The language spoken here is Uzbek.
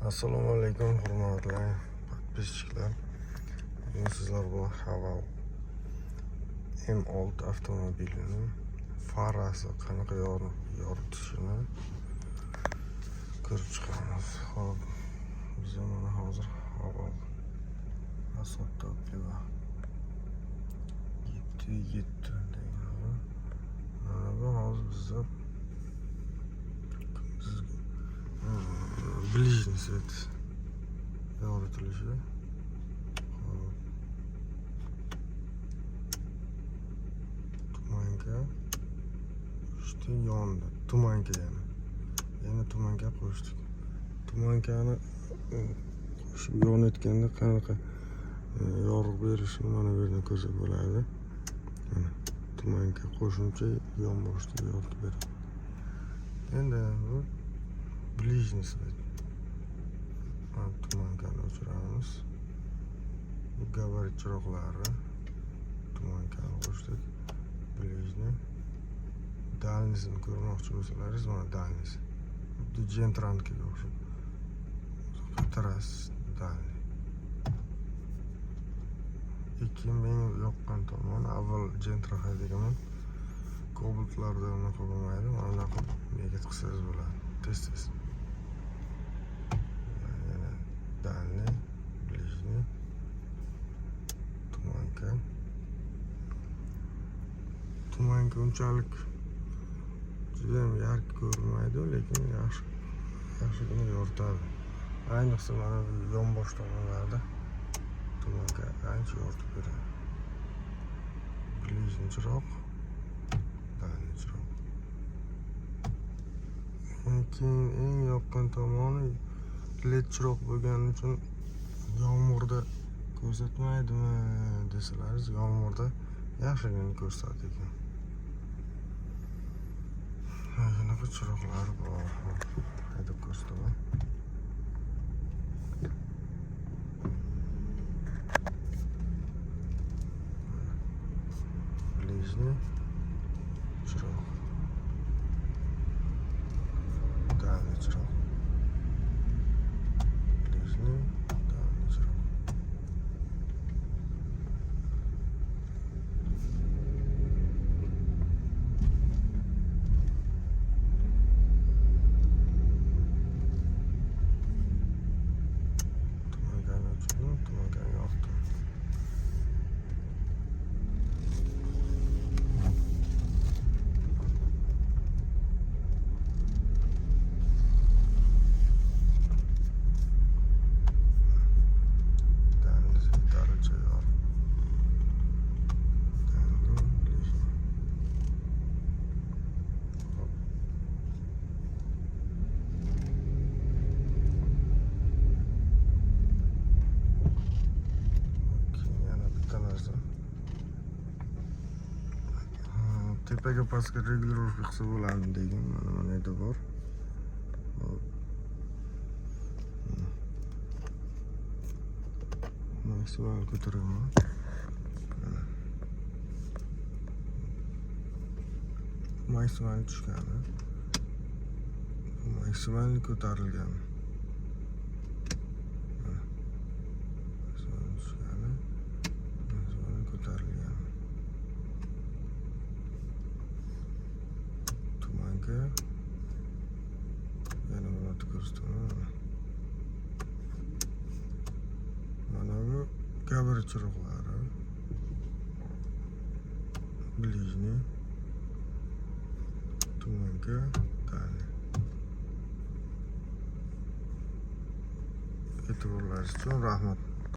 Assalomu alaykum hurmatli подписчиклар. Bugun sizlar bilan Haval M6 avtomobilining farasi qanaqa yoritishini ko'rib chiqamiz. Xo'p, biz mana hozir Haval asfaltda piva 7 degan. Mana bu hozir bizda ближний свет yoritilishi. Tumanka işte yondi. Tumanka yana tumanka qo'shdik. Tumankani qo'shib yonayotganda qanaqa yorug' berishini mana bu yerdan ko'rsak bo'ladi. Mana tumanka qo'shimcha yon boshida yoritib beradi. Endi bu ближний свет. Tumankani o'chiramiz. Bu gabarit chiroqlari. Tumankani qo'shdik. Ближний. Дальнисini ko'rmoqchi bo'lsalaringiz, mana дальниси. Xuddi Gentrankaga o'xshab. Tras дальний. Ikki men yoqqan tomoni avval Gentran haydagaman. Kobaltlarda unaqa bo'lmaydi. Mana bunaqa bekat qilsangiz bo'ladi. Tez. Дальний, ближний, tumanka. Tumanka unchalik juda ham yarq ko'rinmaydi, lekin yaxshigina yoritadi. Ayniqsa mana bu yonbosh tomonlarda tumanka ancha yoritib beradi. Ближний chiroq, дальний chiroq. Keyin eng yoqqan tomoni led chiroq bo'lgani uchun yomg'irda ko'rsatmaydimi desalaringiz, yomg'irda yaxshigina ko'rsatadi ekan. Shunaqa chiroqlari bor. Haydab ko'rsataman. Ближний chiroq. Дальний chiroq. Tumankani yoqdim. Tepaga pastga regulirovka qilsa bo'ladi degan mana yerda bor. Maksimal ko'taraman. Maksimal tushgani. Maksimal ko'tarilgan. Maksimal tushgani. Maksimal ko'tarilgan. Yana buni ko'rsataman. Mana bu gabarit chiroqlari. Ближний. Tumanka, дальний. E'tiborlaringiz uchun rahmat.